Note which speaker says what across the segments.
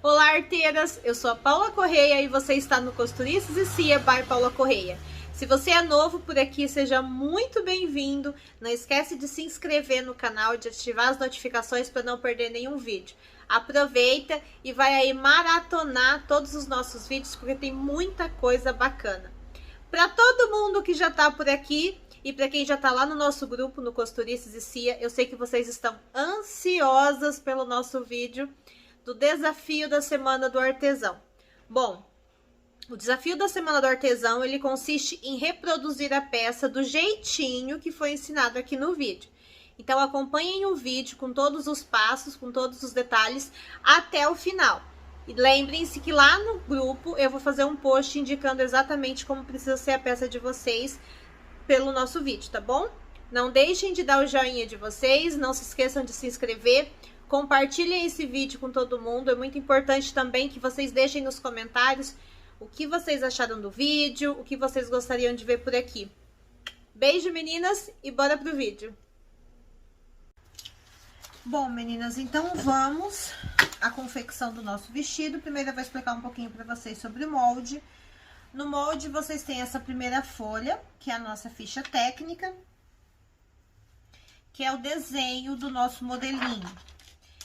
Speaker 1: Olá, arteiras! Eu sou a Paula Correia e você está no Costurices e Cia by Paula Correia. Se você é novo por aqui, seja muito bem-vindo. Não esquece de se inscrever no canal e de ativar as notificações para não perder nenhum vídeo. Aproveita e vai aí maratonar todos os nossos vídeos porque tem muita coisa bacana. Para todo mundo que já está por aqui e para quem já está lá no nosso grupo, no Costurices e Cia, eu sei que vocês estão ansiosas pelo nosso vídeo do desafio da Semana do Artesão. Bom, o desafio da Semana do Artesão, ele consiste em reproduzir a peça do jeitinho que foi ensinado aqui no vídeo. Então, acompanhem o vídeo com todos os passos, com todos os detalhes, até o final. E lembrem-se que lá no grupo eu vou fazer um post indicando exatamente como precisa ser a peça de vocês pelo nosso vídeo, tá bom? Não deixem de dar o joinha de vocês, não se esqueçam de se inscrever. Compartilhem esse vídeo com todo mundo. É muito importante também que vocês deixem nos comentários o que vocês acharam do vídeo, o que vocês gostariam de ver por aqui. Beijo, meninas, e bora pro vídeo. Bom, meninas, então vamos à confecção do nosso vestido. Primeiro eu vou explicar um pouquinho para vocês sobre o molde. No molde vocês têm essa primeira folha, que é a nossa ficha técnica, que é o desenho do nosso modelinho.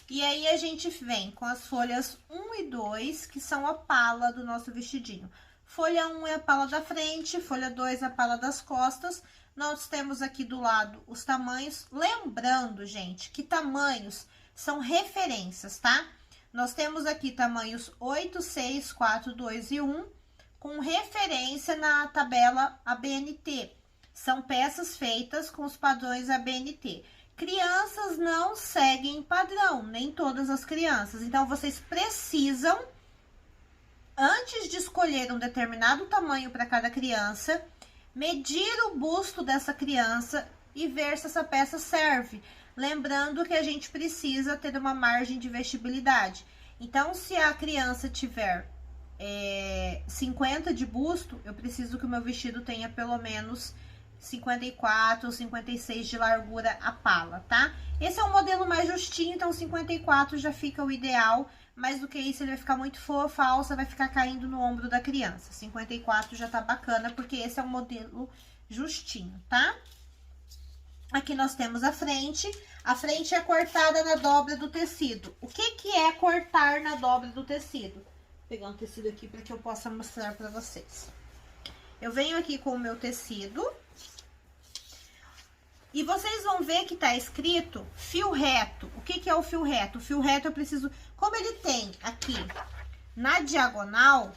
Speaker 1: E aí, a gente vem com as folhas 1 e 2, que são a pala do nosso vestidinho. Folha 1 é a pala da frente, folha 2 é a pala das costas. Nós temos aqui do lado os tamanhos. Lembrando, gente, que tamanhos são referências, tá? Nós temos aqui tamanhos 8, 6, 4, 2 e 1, com referência na tabela ABNT. São peças feitas com os padrões ABNT. Crianças não seguem padrão, nem todas as crianças. Então, vocês precisam, antes de escolher um determinado tamanho para cada criança, medir o busto dessa criança e ver se essa peça serve. Lembrando que a gente precisa ter uma margem de vestibilidade. Então, se a criança tiver 50 de busto, eu preciso que o meu vestido tenha pelo menos 54 ou 56 de largura a pala, tá? Esse é um modelo mais justinho, então 54 já fica o ideal. Mais do que isso, ele vai ficar muito fofa, a alça vai ficar caindo no ombro da criança. 54 já tá bacana, porque esse é um modelo justinho, tá? Aqui nós temos a frente. A frente é cortada na dobra do tecido. O que que é cortar na dobra do tecido? Vou pegar um tecido aqui para que eu possa mostrar para vocês. Eu venho aqui com o meu tecido. E vocês vão ver que tá escrito fio reto. O que que é o fio reto? O fio reto eu preciso... Como ele tem aqui na diagonal,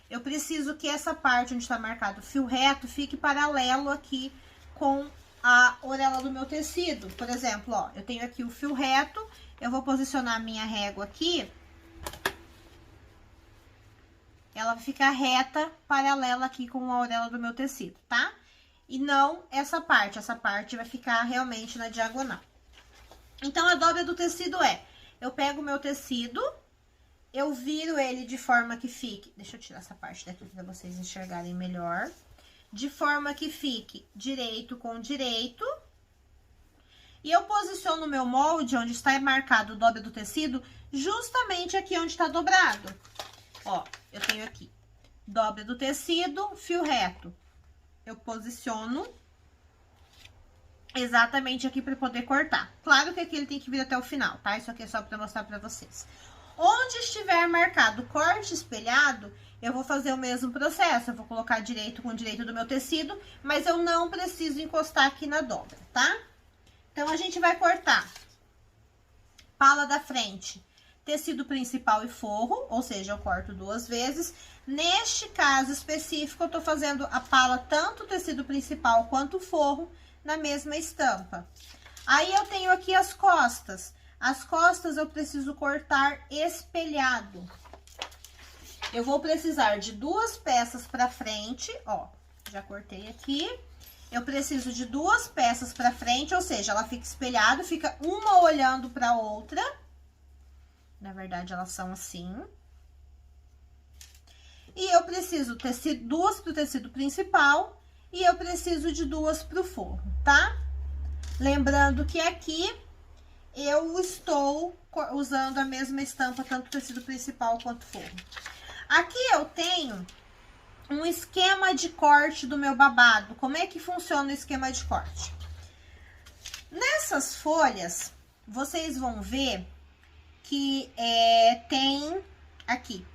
Speaker 1: eu preciso que essa parte onde tá marcado fio reto fique paralelo aqui com a orelha do meu tecido. Por exemplo, ó, eu tenho aqui o fio reto, eu vou posicionar a minha régua aqui. Ela vai ficar reta, paralela aqui com a orelha do meu tecido, tá? E não essa parte vai ficar realmente na diagonal. Então, a dobra do tecido eu pego o meu tecido, eu viro ele de forma que fique... Deixa eu tirar essa parte daqui para vocês enxergarem melhor. De forma que fique direito com direito. E eu posiciono o meu molde, onde está marcado a dobra do tecido, justamente aqui onde está dobrado. Ó, eu tenho aqui, dobra do tecido, fio reto. Eu posiciono exatamente aqui para poder cortar. Claro que aqui ele tem que vir até o final, tá? Isso aqui é só para mostrar para vocês. Onde estiver marcado corte espelhado, eu vou fazer o mesmo processo. Eu vou colocar direito com direito do meu tecido, mas eu não preciso encostar aqui na dobra, tá? Então, a gente vai cortar pala da frente, tecido principal e forro, ou seja, eu corto 2 vezes. Neste caso específico, eu tô fazendo a pala, tanto o tecido principal quanto o forro, na mesma estampa. Aí, eu tenho aqui as costas. As costas eu preciso cortar espelhado. Eu vou precisar de 2 peças pra frente, ó, já cortei aqui. Eu preciso de 2 peças pra frente, ou seja, ela fica espelhada, fica uma olhando pra outra. Na verdade, elas são assim. E eu preciso de 2 pro tecido principal e eu preciso de 2 pro forro, tá? Lembrando que aqui eu estou usando a mesma estampa, tanto tecido principal quanto forro. Aqui eu tenho um esquema de corte do meu babado. Como é que funciona o esquema de corte? Nessas folhas, vocês vão ver que tem aqui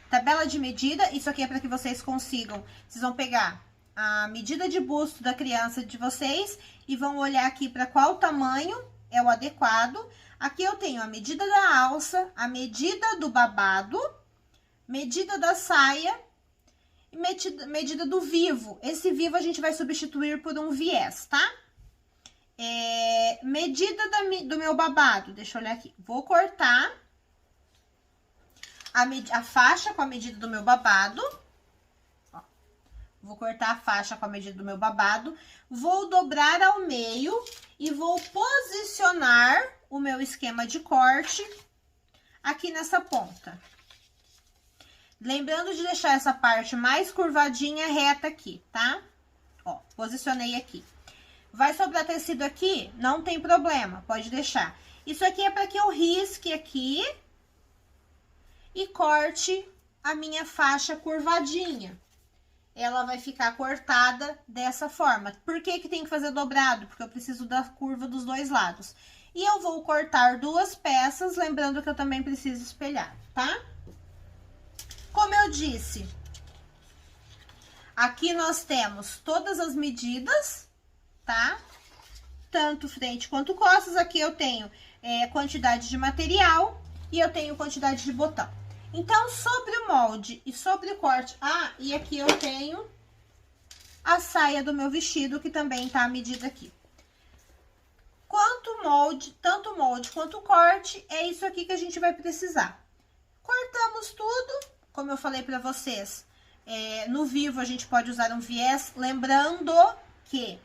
Speaker 1: tabela de medida. Isso aqui é para que vocês consigam. Vocês vão pegar a medida de busto da criança de vocês e vão olhar aqui para qual tamanho é o adequado. Aqui eu tenho a medida da alça, a medida do babado, medida da saia e medida do vivo. Esse vivo a gente vai substituir por um viés, tá? Medida do meu babado, deixa eu olhar aqui. Vou cortar a faixa com a medida do meu babado. Ó, vou cortar a faixa com a medida do meu babado. Vou dobrar ao meio e vou posicionar o meu esquema de corte aqui nessa ponta. Lembrando de deixar essa parte mais curvadinha, reta aqui, tá? Ó, posicionei aqui. Vai sobrar tecido aqui? Não tem problema, pode deixar. Isso aqui é para que eu risque aqui e corte a minha faixa curvadinha. Ela vai ficar cortada dessa forma. Por que que tem que fazer dobrado? Porque eu preciso da curva dos dois lados. E eu vou cortar duas peças, lembrando que eu também preciso espelhar, tá? Como eu disse, aqui nós temos todas as medidas, tá? Tanto frente quanto costas. Aqui eu tenho quantidade de material e eu tenho quantidade de botão. Então, sobre o molde e sobre o corte... Ah, e aqui eu tenho a saia do meu vestido, que também tá a medida aqui. Tanto o molde quanto o corte, é isso aqui que a gente vai precisar. Cortamos tudo, como eu falei pra vocês. No vivo a gente pode usar um viés, lembrando que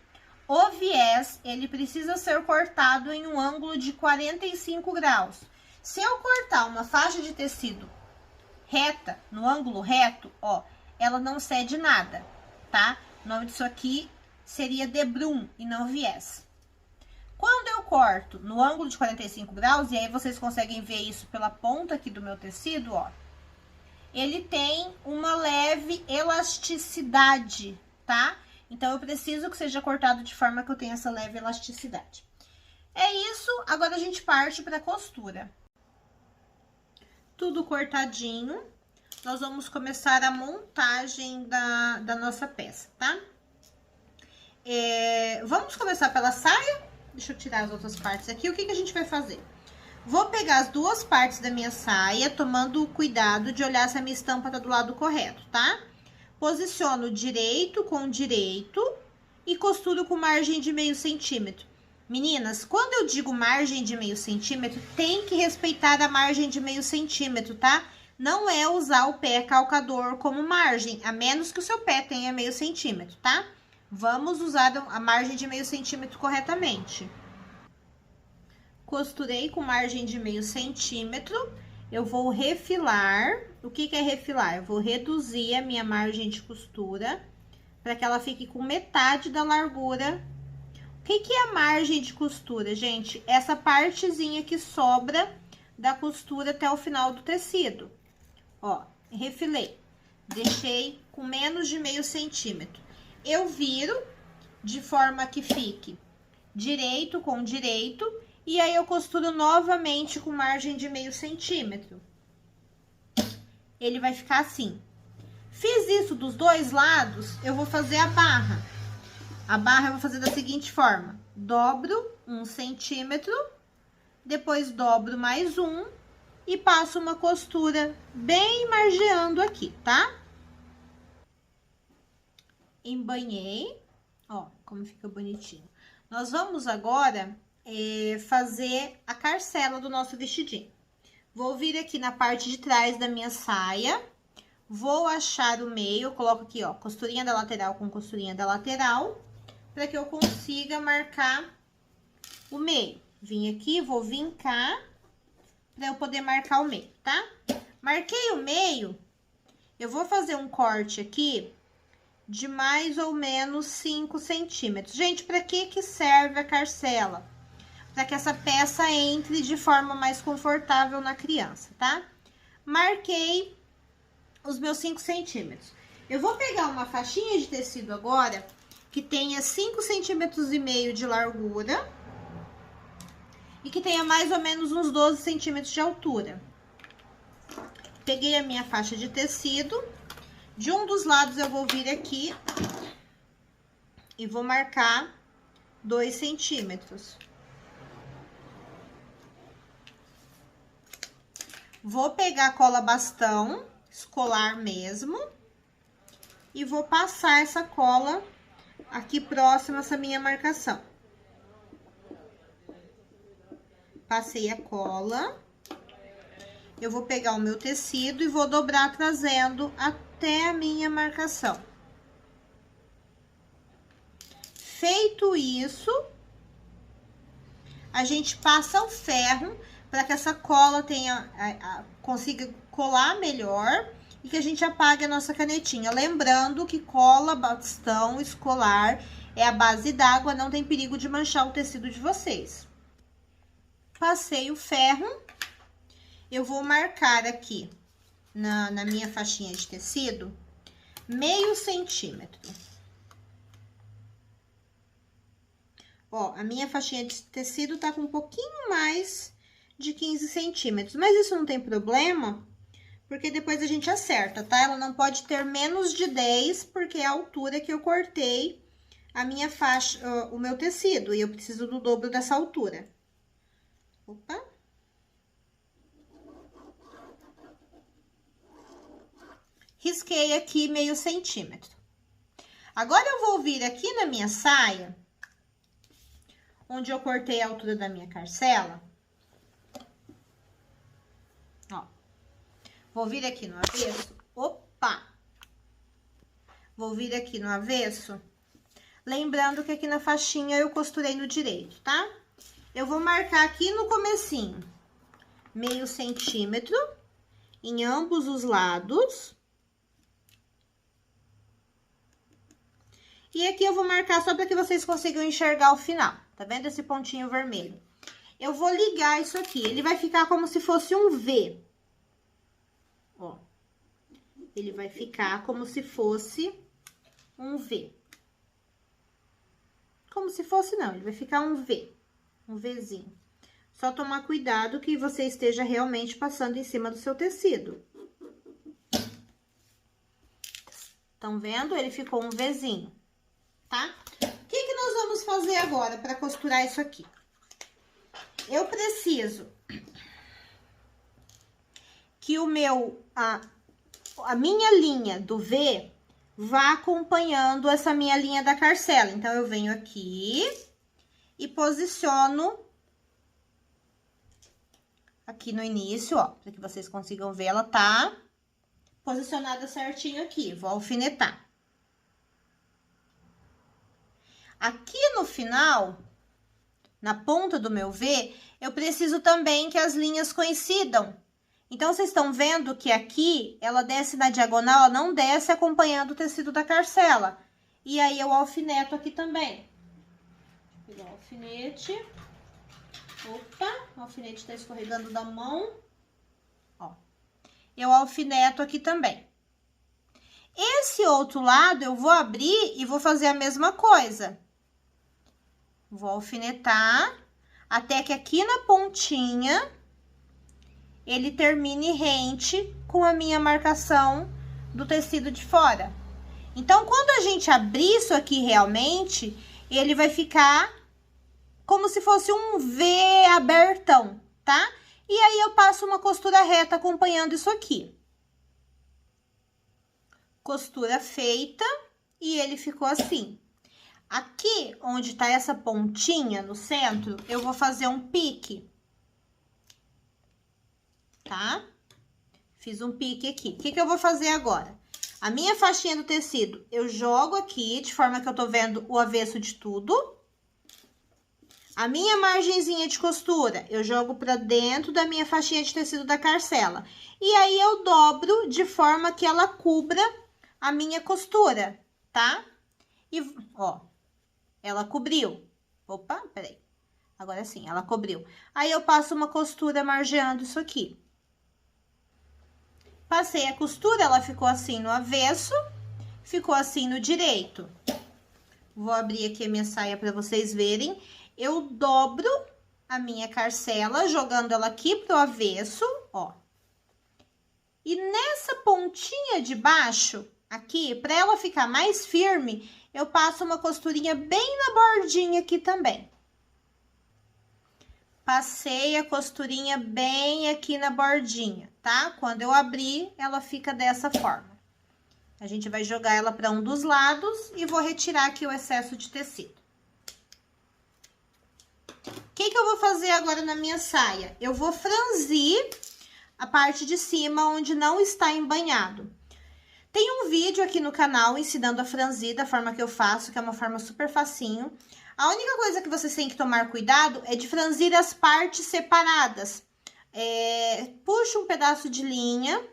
Speaker 1: o viés, ele precisa ser cortado em um ângulo de 45 graus. Se eu cortar uma faixa de tecido reta, no ângulo reto, ó, ela não cede nada, tá? O nome disso aqui seria debrum e não viés. Quando eu corto no ângulo de 45 graus, e aí vocês conseguem ver isso pela ponta aqui do meu tecido, ó, ele tem uma leve elasticidade, tá? Então, eu preciso que seja cortado de forma que eu tenha essa leve elasticidade. É isso, agora a gente parte para a costura. Tudo cortadinho, nós vamos começar a montagem da nossa peça, tá? Vamos começar pela saia. Deixa eu tirar as outras partes aqui. O que que a gente vai fazer? Vou pegar as duas partes da minha saia, tomando o cuidado de olhar se a minha estampa tá do lado correto, tá? Posiciono direito com direito e costuro com margem de meio centímetro. Meninas, quando eu digo margem de meio centímetro, tem que respeitar a margem de meio centímetro, tá? Não é usar o pé calcador como margem, a menos que o seu pé tenha meio centímetro, tá? Vamos usar a margem de meio centímetro corretamente. Costurei com margem de meio centímetro, eu vou refilar. O que que é refilar? Eu vou reduzir a minha margem de costura para que ela fique com metade da largura. O que que é a margem de costura, gente? Essa partezinha que sobra da costura até o final do tecido. Ó, refilei. Deixei com menos de meio centímetro. Eu viro de forma que fique direito com direito. E aí, eu costuro novamente com margem de meio centímetro. Ele vai ficar assim. Fiz isso dos dois lados, eu vou fazer a barra. A barra eu vou fazer da seguinte forma. Dobro 1 centímetro, depois dobro mais 1 e passo uma costura bem margeando aqui, tá? Embanhei, ó, como fica bonitinho. Nós vamos agora fazer a carcela do nosso vestidinho. Vou vir aqui na parte de trás da minha saia, vou achar o meio, coloco aqui, ó, costurinha da lateral com costurinha da lateral, para que eu consiga marcar o meio. Vim aqui, vou vincar, para eu poder marcar o meio, tá? Marquei o meio, eu vou fazer um corte aqui de mais ou menos 5 centímetros. Gente, para que serve a carcela? para que essa peça entre de forma mais confortável na criança, tá? Marquei os meus 5 centímetros. Eu vou pegar uma faixinha de tecido agora, que tenha 5,5 centímetros de largura e que tenha mais ou menos uns 12 centímetros de altura. Peguei a minha faixa de tecido, de um dos lados eu vou vir aqui e vou marcar 2 centímetros. Vou pegar a cola bastão, escolar mesmo, e vou passar essa cola aqui próximo a essa minha marcação. Passei a cola. Eu vou pegar o meu tecido e vou dobrar trazendo até a minha marcação. Feito isso, a gente passa o ferro para que essa cola consiga colar melhor e que a gente apague a nossa canetinha. Lembrando que cola, bastão, escolar é a base d'água, não tem perigo de manchar o tecido de vocês. Passei o ferro, eu vou marcar aqui na minha faixinha de tecido meio centímetro. Ó, a minha faixinha de tecido tá com um pouquinho mais de 15 centímetros, mas isso não tem problema, porque depois a gente acerta, tá? Ela não pode ter menos de 10, porque é a altura que eu cortei a minha faixa, o meu tecido, e eu preciso do dobro dessa altura. Opa! Risquei aqui meio centímetro. Agora, eu vou vir aqui na minha saia, onde eu cortei a altura da minha carcela. Ó. Vou vir aqui no avesso. Opa! Vou vir aqui no avesso. Lembrando que aqui na faixinha eu costurei no direito, tá? Eu vou marcar aqui no comecinho, meio centímetro, em ambos os lados. E aqui eu vou marcar só para que vocês consigam enxergar o final. Tá vendo esse pontinho vermelho? Eu vou ligar isso aqui. Ele vai ficar como se fosse um V. Ó. Ele vai ficar como se fosse um V. Como se fosse, não. Ele vai ficar um V. Um Vzinho. Só tomar cuidado que você esteja realmente passando em cima do seu tecido. Estão vendo? Ele ficou um Vzinho. Tá? O que nós vamos fazer agora para costurar isso aqui? Eu preciso que a minha linha do V vá acompanhando essa minha linha da carcela. Então, eu venho aqui e posiciono aqui no início, ó, para que vocês consigam ver, ela tá posicionada certinho aqui. Vou alfinetar. Aqui no final, na ponta do meu V, eu preciso também que as linhas coincidam. Então, vocês estão vendo que aqui, ela desce na diagonal, ela não desce acompanhando o tecido da carcela. E aí, eu alfineto aqui também. Vou pegar o alfinete. Opa, o alfinete tá escorregando da mão. Ó, eu alfineto aqui também. Esse outro lado, eu vou abrir e vou fazer a mesma coisa. Vou alfinetar até que aqui na pontinha ele termine rente com a minha marcação do tecido de fora. Então, quando a gente abrir isso aqui realmente, ele vai ficar como se fosse um V abertão, tá? E aí, eu passo uma costura reta acompanhando isso aqui. Costura feita e ele ficou assim. Aqui, onde tá essa pontinha no centro, eu vou fazer um pique. Tá? Fiz um pique aqui. O que eu vou fazer agora? A minha faixinha do tecido, eu jogo aqui, de forma que eu tô vendo o avesso de tudo. A minha margenzinha de costura, eu jogo pra dentro da minha faixinha de tecido da carcela. E aí, eu dobro de forma que ela cubra a minha costura, tá? E, ó, ela cobriu. Opa, peraí. Agora sim, ela cobriu. Aí, eu passo uma costura margeando isso aqui. Passei a costura, ela ficou assim no avesso, ficou assim no direito. Vou abrir aqui a minha saia para vocês verem. Eu dobro a minha carcela, jogando ela aqui pro avesso, ó. E nessa pontinha de baixo, aqui, para ela ficar mais firme, eu passo uma costurinha bem na bordinha aqui também. Passei a costurinha bem aqui na bordinha, tá? Quando eu abrir, ela fica dessa forma. A gente vai jogar ela para um dos lados e vou retirar aqui o excesso de tecido. O que eu vou fazer agora na minha saia? Eu vou franzir a parte de cima onde não está embanhado. Tem um vídeo aqui no canal ensinando a franzir da forma que eu faço, que é uma forma super facinho. A única coisa que vocês têm que tomar cuidado é de franzir as partes separadas. Puxa um pedaço de linha,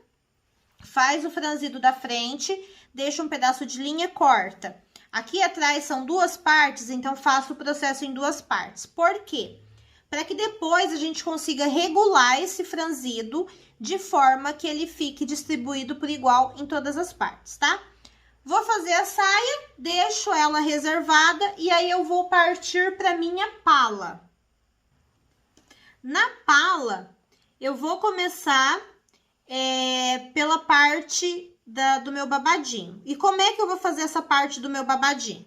Speaker 1: faz o franzido da frente, deixa um pedaço de linha, corta. Aqui atrás são duas partes, então faço o processo em duas partes. Por quê? Para que depois a gente consiga regular esse franzido de forma que ele fique distribuído por igual em todas as partes, tá? Vou fazer a saia, deixo ela reservada e aí eu vou partir para minha pala. Na pala, eu vou começar pela parte do meu babadinho. E como é que eu vou fazer essa parte do meu babadinho?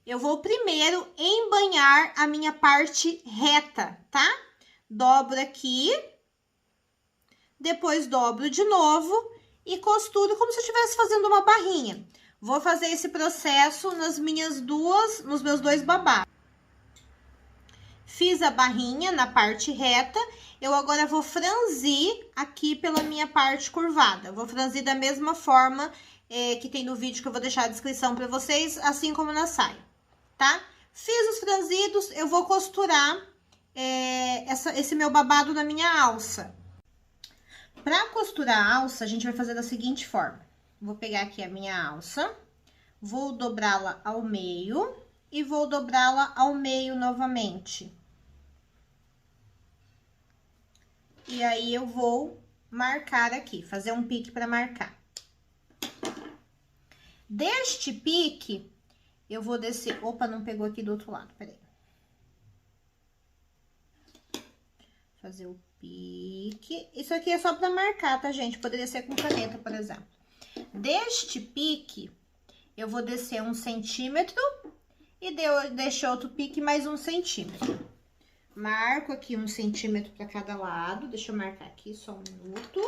Speaker 1: Eu vou primeiro embanhar a minha parte reta, tá? Dobro aqui, depois dobro de novo e costuro como se eu estivesse fazendo uma barrinha. Vou fazer esse processo nos meus dois babados. Fiz a barrinha na parte reta, eu agora vou franzir aqui pela minha parte curvada. Vou franzir da mesma forma que tem no vídeo que eu vou deixar a descrição para vocês, assim como na saia, tá? Fiz os franzidos, eu vou costurar esse meu babado na minha alça. Para costurar a alça, a gente vai fazer da seguinte forma. Vou pegar aqui a minha alça, vou dobrá-la ao meio e vou dobrá-la ao meio novamente. E aí, eu vou marcar aqui, fazer um pique para marcar. Deste pique, eu vou descer... Opa, não pegou aqui do outro lado, peraí. Fazer o pique. Isso aqui é só para marcar, tá, gente? Poderia ser com caneta, por exemplo. Deste pique, eu vou descer 1 centímetro e deixo outro pique mais 1 centímetro. Marco aqui 1 centímetro para cada lado. Deixa eu marcar aqui só um minuto.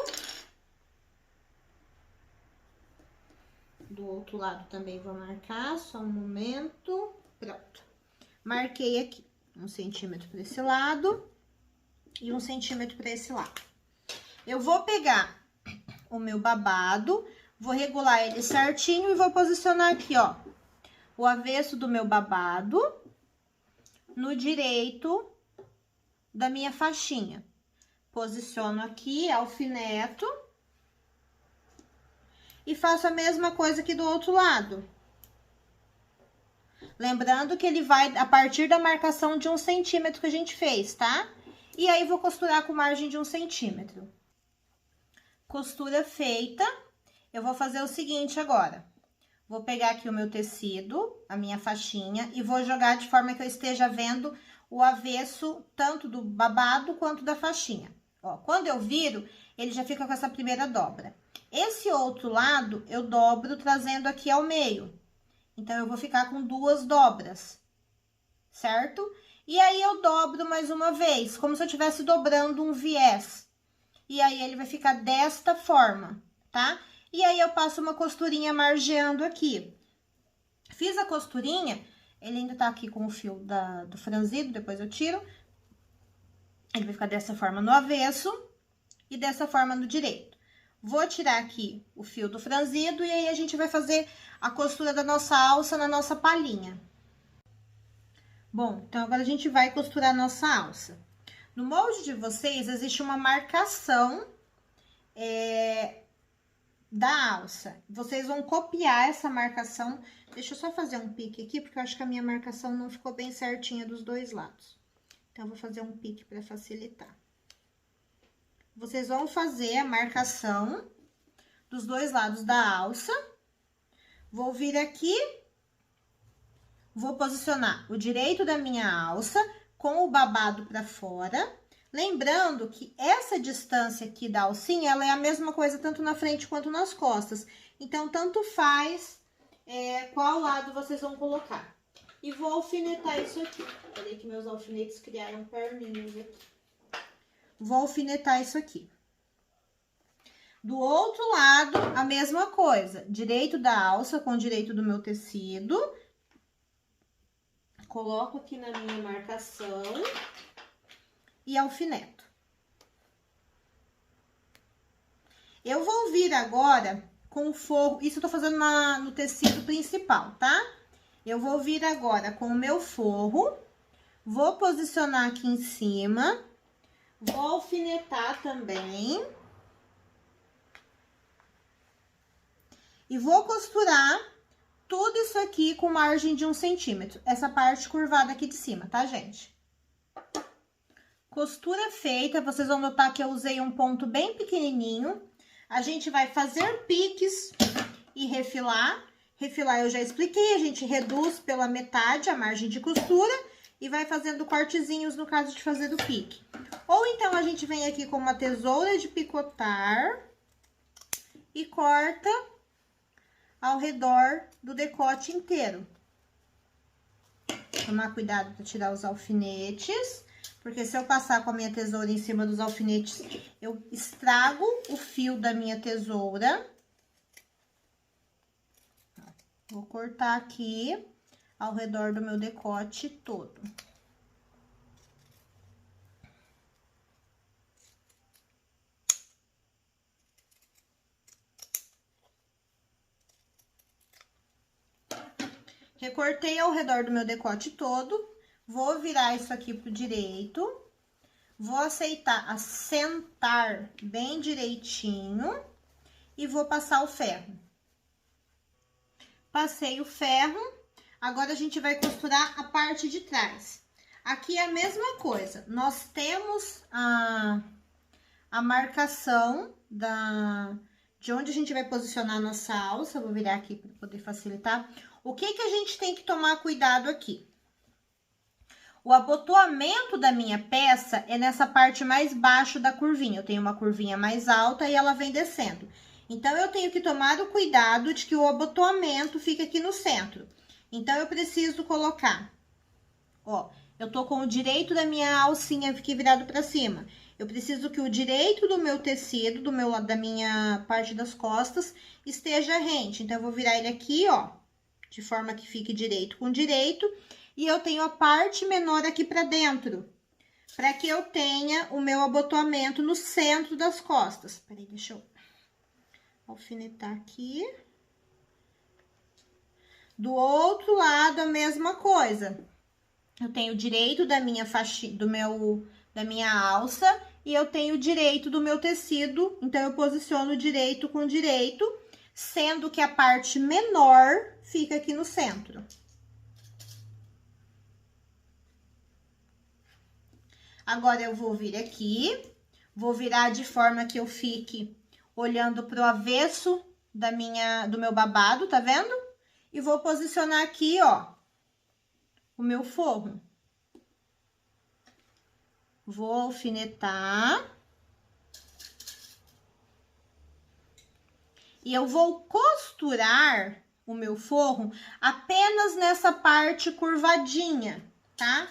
Speaker 1: Do outro lado também vou marcar, só um momento. Pronto. Marquei aqui 1 centímetro para esse lado e 1 centímetro para esse lado. Eu vou pegar o meu babado, vou regular ele certinho e vou posicionar aqui, ó, o avesso do meu babado no direito da minha faixinha. Posiciono aqui, alfineto e faço a mesma coisa aqui do outro lado. Lembrando que ele vai a partir da marcação de 1 centímetro que a gente fez, tá? E aí, vou costurar com margem de 1 centímetro. Costura feita, eu vou fazer o seguinte agora. Vou pegar aqui o meu tecido, a minha faixinha, e vou jogar de forma que eu esteja vendo o avesso tanto do babado quanto da faixinha. Ó, quando eu viro, ele já fica com essa primeira dobra. Esse outro lado, eu dobro trazendo aqui ao meio. Então, eu vou ficar com 2 dobras, certo? E aí, eu dobro mais uma vez, como se eu estivesse dobrando um viés. E aí, ele vai ficar desta forma, tá? E aí, eu passo uma costurinha margeando aqui. Fiz a costurinha, ele ainda tá aqui com o fio do franzido, depois eu tiro. Ele vai ficar dessa forma no avesso e dessa forma no direito. Vou tirar aqui o fio do franzido e aí a gente vai fazer a costura da nossa alça na nossa palhinha. Bom, então agora a gente vai costurar a nossa alça. No molde de vocês, existe uma marcação da alça. Vocês vão copiar essa marcação. Deixa eu só fazer um pique aqui, porque eu acho que a minha marcação não ficou bem certinha dos dois lados. Então, eu vou fazer um pique para facilitar. Vocês vão fazer a marcação dos dois lados da alça. Vou vir aqui, vou posicionar o direito da minha alça com o babado para fora. Lembrando que essa distância aqui da alcinha, ela é a mesma coisa tanto na frente quanto nas costas. Então, tanto faz qual lado vocês vão colocar. E vou alfinetar isso aqui. Peraí que meus alfinetes criaram perninhas aqui. Vou alfinetar isso aqui. Do outro lado, a mesma coisa. Direito da alça com direito do meu tecido. Coloco aqui na minha marcação. E alfineto. Eu vou vir agora com o forro. Isso eu tô fazendo no tecido principal, tá? Eu vou vir agora com o meu forro. Vou posicionar aqui em cima. Vou alfinetar também. E vou costurar tudo isso aqui com margem de 1 centímetro. Essa parte curvada aqui de cima, tá, gente? Costura feita, vocês vão notar que eu usei um ponto bem pequenininho. A gente vai fazer piques e refilar. Refilar eu já expliquei, a gente reduz pela metade a margem de costura e vai fazendo cortezinhos no caso de fazer o pique. Ou então, a gente vem aqui com uma tesoura de picotar e corta ao redor do decote inteiro. Tomar cuidado para tirar os alfinetes, porque se eu passar com a minha tesoura em cima dos alfinetes, eu estrago o fio da minha tesoura. Vou cortar aqui ao redor do meu decote todo. Recortei ao redor do meu decote todo, vou virar isso aqui pro direito, vou assentar bem direitinho e vou passar o ferro. Passei o ferro, agora a gente vai costurar a parte de trás. Aqui é a mesma coisa, nós temos a marcação de onde a gente vai posicionar a nossa alça, vou virar aqui para poder facilitar. O que a gente tem que tomar cuidado aqui? O abotoamento da minha peça é nessa parte mais baixa da curvinha. Eu tenho uma curvinha mais alta e ela vem descendo. Então, eu tenho que tomar o cuidado de que o abotoamento fique aqui no centro. Então, eu preciso colocar, ó, eu tô com o direito da minha alcinha aqui virado pra cima. Eu preciso que o direito do meu tecido, da minha parte das costas, esteja rente. Então, eu vou virar ele aqui, ó, de forma que fique direito com direito. E eu tenho a parte menor aqui pra dentro, pra que eu tenha o meu abotoamento no centro das costas. Peraí, deixa eu alfinetar aqui. Do outro lado, a mesma coisa. Eu tenho o direito da minha da minha alça e eu tenho o direito do meu tecido, então eu posiciono direito com direito, sendo que a parte menor fica aqui no centro. Agora, eu vou vir aqui, vou virar de forma que eu fique olhando pro avesso do meu babado, tá vendo? E vou posicionar aqui, ó, o meu forro. Vou alfinetar. E eu vou costurar o meu forro apenas nessa parte curvadinha, tá?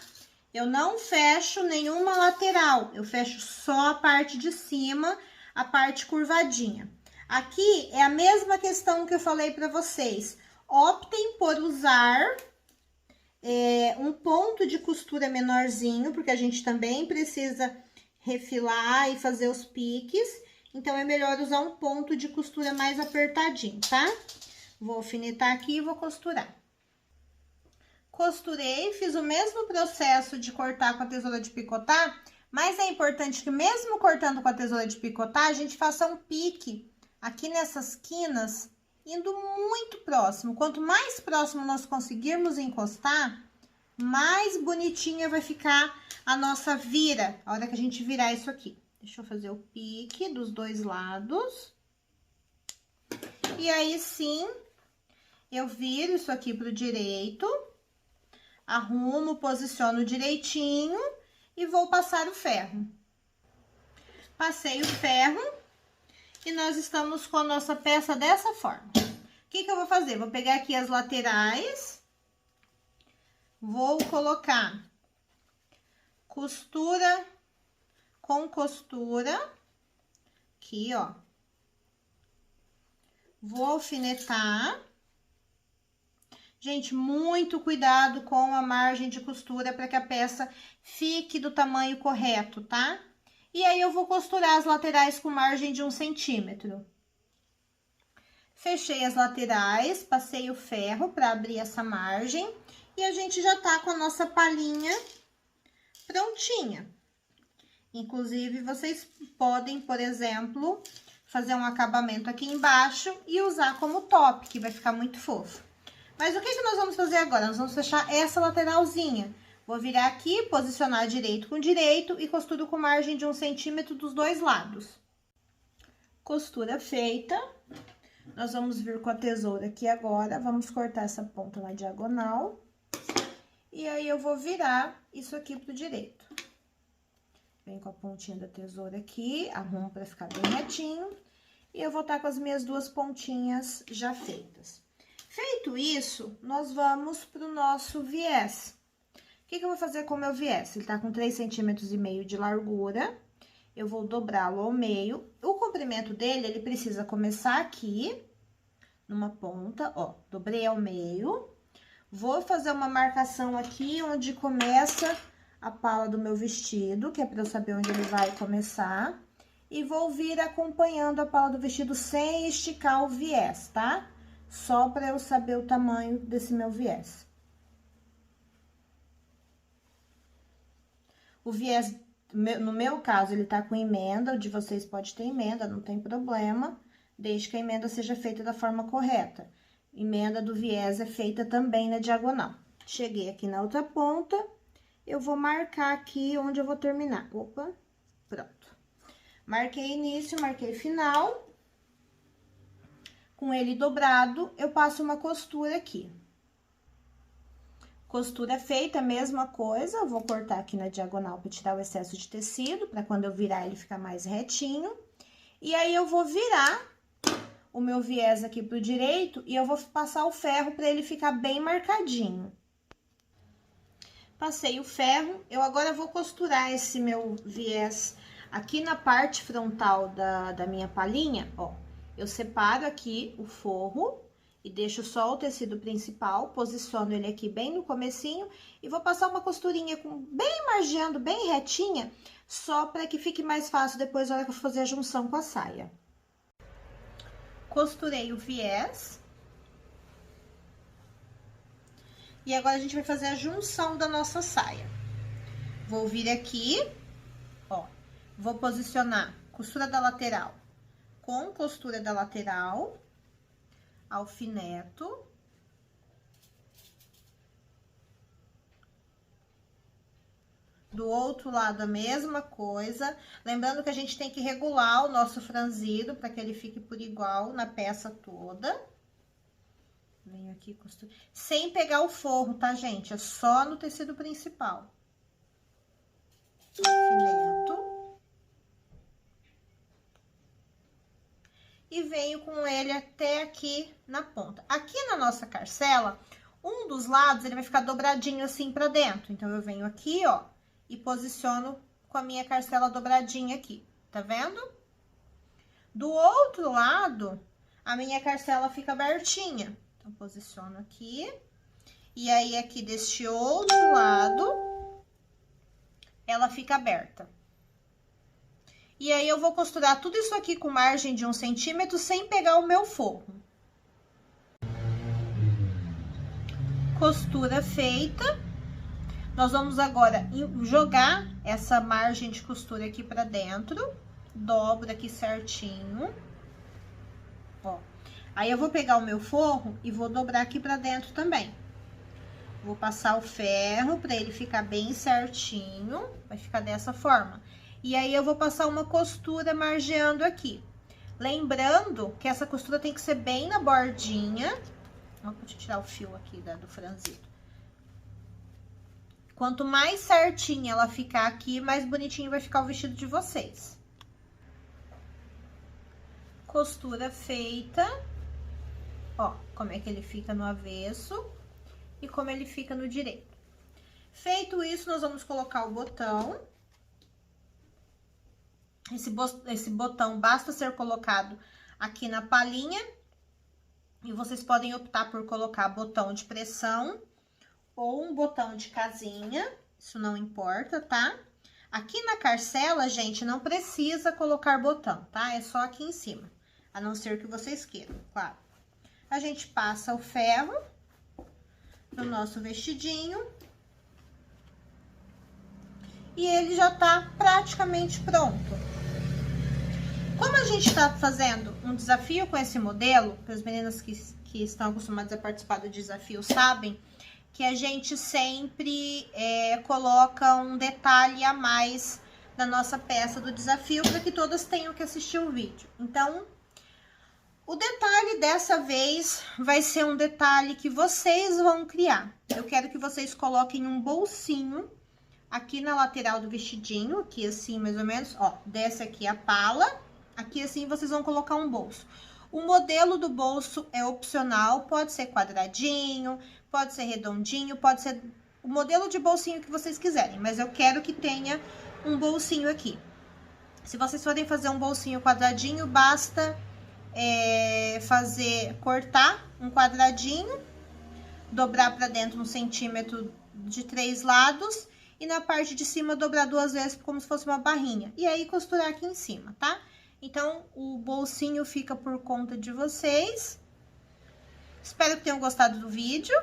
Speaker 1: Eu não fecho nenhuma lateral, eu fecho só a parte de cima, a parte curvadinha. Aqui é a mesma questão que eu falei pra vocês. Optem por usar um ponto de costura menorzinho, porque a gente também precisa refilar e fazer os piques. Então, é melhor usar um ponto de costura mais apertadinho, tá? Vou alfinetar aqui e vou costurar. Costurei, fiz o mesmo processo de cortar com a tesoura de picotar, mas é importante que mesmo cortando com a tesoura de picotar, a gente faça um pique aqui nessas quinas, indo muito próximo. Quanto mais próximo nós conseguirmos encostar, mais bonitinha vai ficar a nossa vira, a hora que a gente virar isso aqui. Deixa eu fazer o pique dos dois lados. E aí, sim, eu viro isso aqui pro direito, arrumo, posiciono direitinho e vou passar o ferro. Passei o ferro e nós estamos com a nossa peça dessa forma. O que que eu vou fazer? Vou pegar aqui as laterais, vou colocar costura com costura, aqui, ó. Vou alfinetar. Gente, muito cuidado com a margem de costura para que a peça fique do tamanho correto, tá? E aí, eu vou costurar as laterais com margem de 1 centímetro. Fechei as laterais, passei o ferro para abrir essa margem. E a gente já tá com a nossa palhinha prontinha. Inclusive, vocês podem, por exemplo, fazer um acabamento aqui embaixo e usar como top, que vai ficar muito fofo. Mas o que que nós vamos fazer agora? Nós vamos fechar essa lateralzinha. Vou virar aqui, posicionar direito com direito e costuro com margem de 1 centímetro dos dois lados. Costura feita. Nós vamos vir com a tesoura aqui agora, vamos cortar essa ponta na diagonal. E aí, eu vou virar isso aqui pro direito. Vem com a pontinha da tesoura aqui, arrumo pra ficar bem retinho. E eu vou estar com as minhas duas pontinhas já feitas. Feito isso, nós vamos pro nosso viés. O que que eu vou fazer com o meu viés? Ele tá com 3,5 centímetros de largura. Eu vou dobrá-lo ao meio. O comprimento dele, ele precisa começar aqui, numa ponta, ó. Dobrei ao meio. Vou fazer uma marcação aqui, onde começa a pala do meu vestido, que é pra eu saber onde ele vai começar. E vou vir acompanhando a pala do vestido sem esticar o viés, tá? Só pra eu saber o tamanho desse meu viés. O viés, no meu caso, ele tá com emenda, o de vocês pode ter emenda, não tem problema, desde que a emenda seja feita da forma correta. Emenda do viés é feita também na diagonal. Cheguei aqui na outra ponta, eu vou marcar aqui onde eu vou terminar. Opa, pronto. Marquei início, marquei final. Com ele dobrado, eu passo uma costura aqui. Costura feita, mesma coisa, eu vou cortar aqui na diagonal para tirar o excesso de tecido, para quando eu virar ele ficar mais retinho. E aí, eu vou virar o meu viés aqui pro direito e eu vou passar o ferro para ele ficar bem marcadinho. Passei o ferro, eu agora vou costurar esse meu viés aqui na parte frontal da minha palhinha, ó. Eu separo aqui o forro e deixo só o tecido principal, posiciono ele aqui bem no comecinho e vou passar uma costurinha bem margeando, bem retinha, só para que fique mais fácil depois na hora que eu for fazer a junção com a saia. Costurei o viés. E agora, a gente vai fazer a junção da nossa saia. Vou vir aqui, ó, vou posicionar costura da lateral com costura da lateral, alfineto. Do outro lado, a mesma coisa. Lembrando que a gente tem que regular o nosso franzido para que ele fique por igual na peça toda. Venho aqui, costura. Sem pegar o forro, tá, gente? É só no tecido principal. Alfineto. E venho com ele até aqui na ponta. Aqui na nossa carcela, um dos lados, ele vai ficar dobradinho assim pra dentro. Então, eu venho aqui, ó, e posiciono com a minha carcela dobradinha aqui, tá vendo? Do outro lado, a minha carcela fica abertinha. Então, posiciono aqui. E aí, aqui deste outro lado, ela fica aberta. E aí, eu vou costurar tudo isso aqui com margem de 1 centímetro sem pegar o meu forro. Costura feita. Nós vamos agora jogar essa margem de costura aqui pra dentro. Dobro aqui certinho. Ó. Aí, eu vou pegar o meu forro e vou dobrar aqui pra dentro também. Vou passar o ferro pra ele ficar bem certinho, vai ficar dessa forma. E aí, eu vou passar uma costura margeando aqui. Lembrando que essa costura tem que ser bem na bordinha. Ó, deixa eu tirar o fio aqui do franzido. Quanto mais certinha ela ficar aqui, mais bonitinho vai ficar o vestido de vocês. Costura feita. Ó, como é que ele fica no avesso e como ele fica no direito. Feito isso, nós vamos colocar o botão. Esse botão basta ser colocado aqui na palhinha. E vocês podem optar por colocar botão de pressão ou um botão de casinha, isso não importa, tá? Aqui na carcela, gente, não precisa colocar botão, tá? É só aqui em cima, a não ser que vocês queiram, claro. A gente passa o ferro no nosso vestidinho. E ele já tá praticamente pronto. Como a gente tá fazendo um desafio com esse modelo, para as meninas que estão acostumadas a participar do desafio sabem, que a gente sempre coloca um detalhe a mais na nossa peça do desafio, para que todas tenham que assistir o vídeo. Então, o detalhe dessa vez vai ser um detalhe que vocês vão criar. Eu quero que vocês coloquem um bolsinho aqui na lateral do vestidinho, aqui assim mais ou menos, ó, desce aqui a pala, aqui assim vocês vão colocar um bolso. O modelo do bolso é opcional, pode ser quadradinho, pode ser redondinho, pode ser o modelo de bolsinho que vocês quiserem, mas eu quero que tenha um bolsinho aqui. Se vocês forem fazer um bolsinho quadradinho, basta cortar um quadradinho, dobrar pra dentro 1 centímetro de 3 lados e na parte de cima dobrar 2 vezes como se fosse uma barrinha. E aí costurar aqui em cima, tá? Então, o bolsinho fica por conta de vocês. Espero que tenham gostado do vídeo.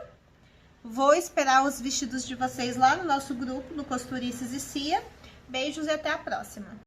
Speaker 1: Vou esperar os vestidos de vocês lá no nosso grupo, no Costurices e Cia. Beijos e até a próxima!